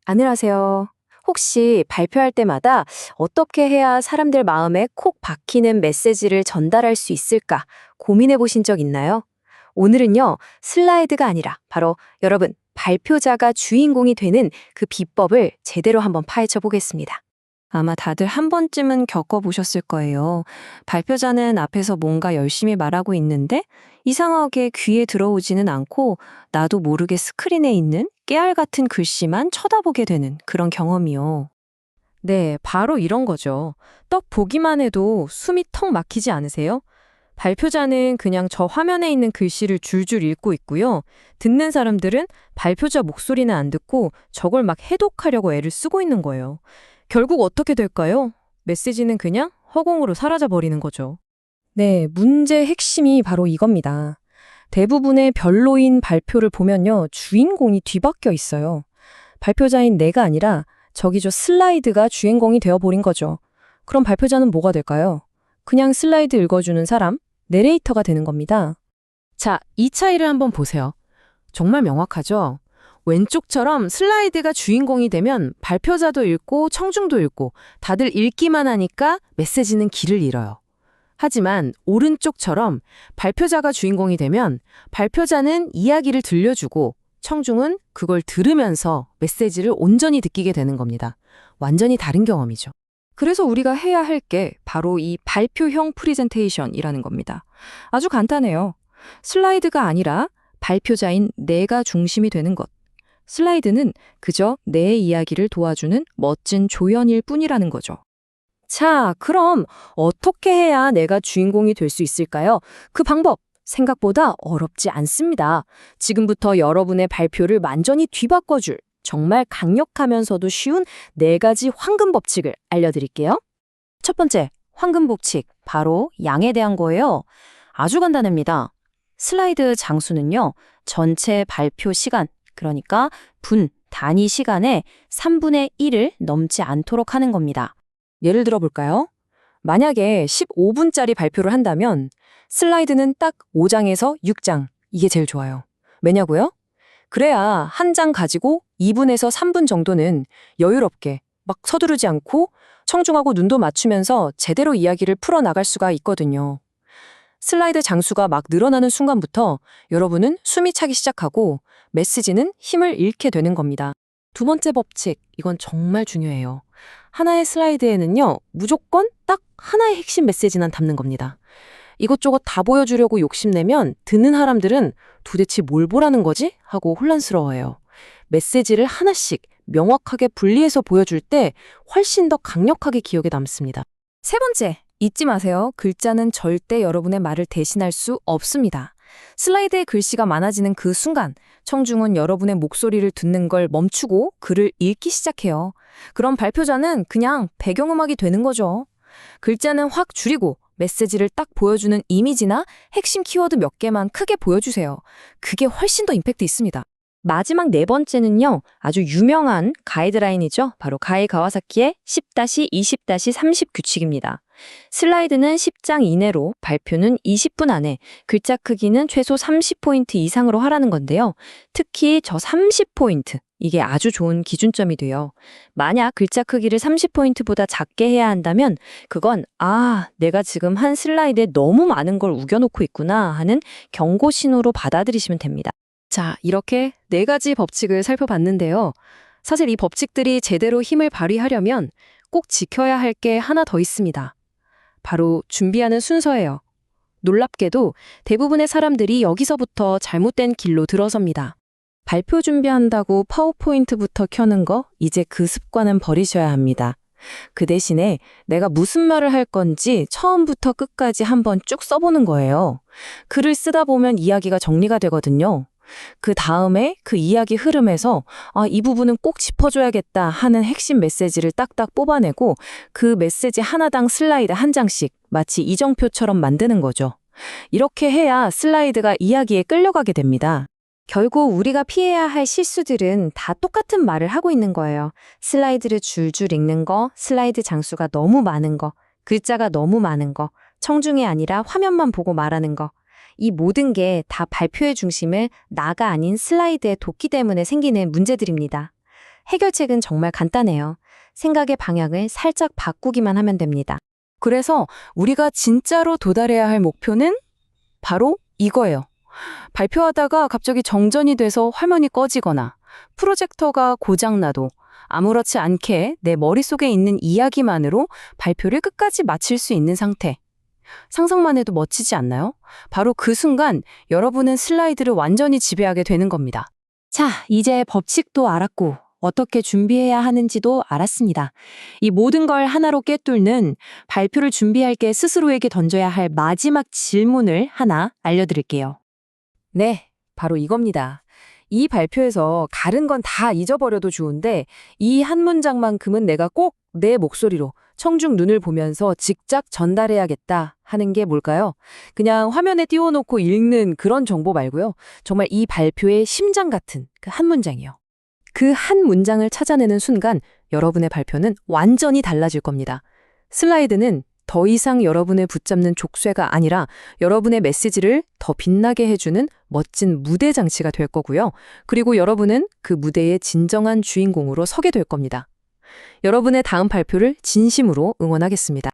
안녕하세요. 혹시 발표할 때마다 어떻게 해야 사람들 마음에 콕 박히는 메시지를 전달할 수 있을까 고민해 보신 적 있나요? 오늘은요, 슬라이드가 아니라 바로 여러분, 발표자가 주인공이 되는 그 비법을 제대로 한번 파헤쳐 보겠습니다. 아마 다들 한 번쯤은 겪어보셨을 거예요. 발표자는 앞에서 뭔가 열심히 말하고 있는데 이상하게 귀에 들어오지는 않고 나도 모르게 스크린에 있는 깨알 같은 글씨만 쳐다보게 되는 그런 경험이요. 네, 바로 이런 거죠. 떡 보기만 해도 숨이 턱 막히지 않으세요? 발표자는 그냥 저 화면에 있는 글씨를 줄줄 읽고 있고요. 듣는 사람들은 발표자 목소리는 안 듣고 저걸 막 해독하려고 애를 쓰고 있는 거예요. 결국 어떻게 될까요? 메시지는 그냥 허공으로 사라져 버리는 거죠. 네, 문제의 핵심이 바로 이겁니다. 대부분의 별로인 발표를 보면요, 주인공이 뒤바뀌어 있어요. 발표자인 내가 아니라 저기 저 슬라이드가 주인공이 되어버린 거죠. 그럼 발표자는 뭐가 될까요? 그냥 슬라이드 읽어주는 사람, 내레이터가 되는 겁니다. 자, 이 차이를 한번 보세요. 정말 명확하죠? 왼쪽처럼 슬라이드가 주인공이 되면 발표자도 읽고 청중도 읽고 다들 읽기만 하니까 메시지는 길을 잃어요. 하지만 오른쪽처럼 발표자가 주인공이 되면 발표자는 이야기를 들려주고 청중은 그걸 들으면서 메시지를 온전히 느끼게 되는 겁니다. 완전히 다른 경험이죠. 그래서 우리가 해야 할 게 바로 이 발표형 프리젠테이션이라는 겁니다. 아주 간단해요. 슬라이드가 아니라 발표자인 내가 중심이 되는 것. 슬라이드는 그저 내 이야기를 도와주는 멋진 조연일 뿐이라는 거죠. 자, 그럼 어떻게 해야 내가 주인공이 될 수 있을까요? 그 방법 생각보다 어렵지 않습니다. 지금부터 여러분의 발표를 완전히 뒤바꿔줄 정말 강력하면서도 쉬운 4가지 황금 법칙을 알려드릴게요. 첫 번째, 황금 법칙, 바로 양에 대한 거예요. 아주 간단합니다. 슬라이드 장수는요, 전체 발표 시간, 그러니까 단위 시간의 3분의 1을 넘지 않도록 하는 겁니다. 예를 들어 볼까요? 만약에 15분짜리 발표를 한다면 슬라이드는 딱 5장에서 6장, 이게 제일 좋아요. 왜냐고요? 그래야 한 장 가지고 2분에서 3분 정도는 여유롭게 막 서두르지 않고 청중하고 눈도 맞추면서 제대로 이야기를 풀어나갈 수가 있거든요. 슬라이드 장수가 막 늘어나는 순간부터 여러분은 숨이 차기 시작하고 메시지는 힘을 잃게 되는 겁니다. 두 번째 법칙, 이건 정말 중요해요. 하나의 슬라이드에는요, 무조건 딱 하나의 핵심 메시지만 담는 겁니다. 이것저것 다 보여주려고 욕심내면 듣는 사람들은 도대체 뭘 보라는 거지? 하고 혼란스러워해요. 메시지를 하나씩 명확하게 분리해서 보여줄 때 훨씬 더 강력하게 기억에 남습니다. 세 번째, 잊지 마세요. 글자는 절대 여러분의 말을 대신할 수 없습니다. 슬라이드에 글씨가 많아지는 그 순간, 청중은 여러분의 목소리를 듣는 걸 멈추고 글을 읽기 시작해요. 그럼 발표자는 그냥 배경음악이 되는 거죠. 글자는 확 줄이고 메시지를 딱 보여주는 이미지나 핵심 키워드 몇 개만 크게 보여주세요. 그게 훨씬 더 임팩트 있습니다. 마지막 4번째는요, 아주 유명한 가이드라인이죠. 바로 가이 가와사키의 10-20-30 규칙입니다. 슬라이드는 10장 이내로, 발표는 20분 안에, 글자 크기는 최소 30포인트 이상으로 하라는 건데요. 특히 저 30포인트, 이게 아주 좋은 기준점이 돼요. 만약 글자 크기를 30포인트보다 작게 해야 한다면 그건 내가 지금 한 슬라이드에 너무 많은 걸 우겨놓고 있구나 하는 경고 신호로 받아들이시면 됩니다. 자, 이렇게 4가지 법칙을 살펴봤는데요. 사실 이 법칙들이 제대로 힘을 발휘하려면 꼭 지켜야 할 게 하나 더 있습니다. 바로 준비하는 순서예요. 놀랍게도 대부분의 사람들이 여기서부터 잘못된 길로 들어섭니다. 발표 준비한다고 파워포인트부터 켜는 거, 이제 그 습관은 버리셔야 합니다. 그 대신에 내가 무슨 말을 할 건지 처음부터 끝까지 한번 쭉 써보는 거예요. 글을 쓰다 보면 이야기가 정리가 되거든요. 그 다음에 그 이야기 흐름에서 이 부분은 꼭 짚어줘야겠다 하는 핵심 메시지를 딱딱 뽑아내고 그 메시지 하나당 슬라이드 한 장씩 마치 이정표처럼 만드는 거죠. 이렇게 해야 슬라이드가 이야기에 끌려가게 됩니다. 결국 우리가 피해야 할 실수들은 다 똑같은 말을 하고 있는 거예요. 슬라이드를 줄줄 읽는 거, 슬라이드 장수가 너무 많은 거, 글자가 너무 많은 거, 청중이 아니라 화면만 보고 말하는 거. 이 모든 게 다 발표의 중심을 나가 아닌 슬라이드에 뒀기 때문에 생기는 문제들입니다. 해결책은 정말 간단해요. 생각의 방향을 살짝 바꾸기만 하면 됩니다. 그래서 우리가 진짜로 도달해야 할 목표는 바로 이거예요. 발표하다가 갑자기 정전이 돼서 화면이 꺼지거나 프로젝터가 고장나도 아무렇지 않게 내 머릿속에 있는 이야기만으로 발표를 끝까지 마칠 수 있는 상태. 상상만 해도 멋지지 않나요? 바로 그 순간 여러분은 슬라이드를 완전히 지배하게 되는 겁니다. 자, 이제 법칙도 알았고 어떻게 준비해야 하는지도 알았습니다. 이 모든 걸 하나로 꿰뚫는 발표를 준비할 게 스스로에게 던져야 할 마지막 질문을 하나 알려드릴게요. 네, 바로 이겁니다. 이 발표에서 다른 건 다 잊어버려도 좋은데 이 한 문장만큼은 내가 꼭 내 목소리로 청중 눈을 보면서 직접 전달해야겠다 하는 게 뭘까요? 그냥 화면에 띄워놓고 읽는 그런 정보 말고요. 정말 이 발표의 심장 같은 그 한 문장이요. 그 한 문장을 찾아내는 순간 여러분의 발표는 완전히 달라질 겁니다. 슬라이드는 더 이상 여러분을 붙잡는 족쇄가 아니라 여러분의 메시지를 더 빛나게 해주는 멋진 무대 장치가 될 거고요. 그리고 여러분은 그 무대의 진정한 주인공으로 서게 될 겁니다. 여러분의 다음 발표를 진심으로 응원하겠습니다.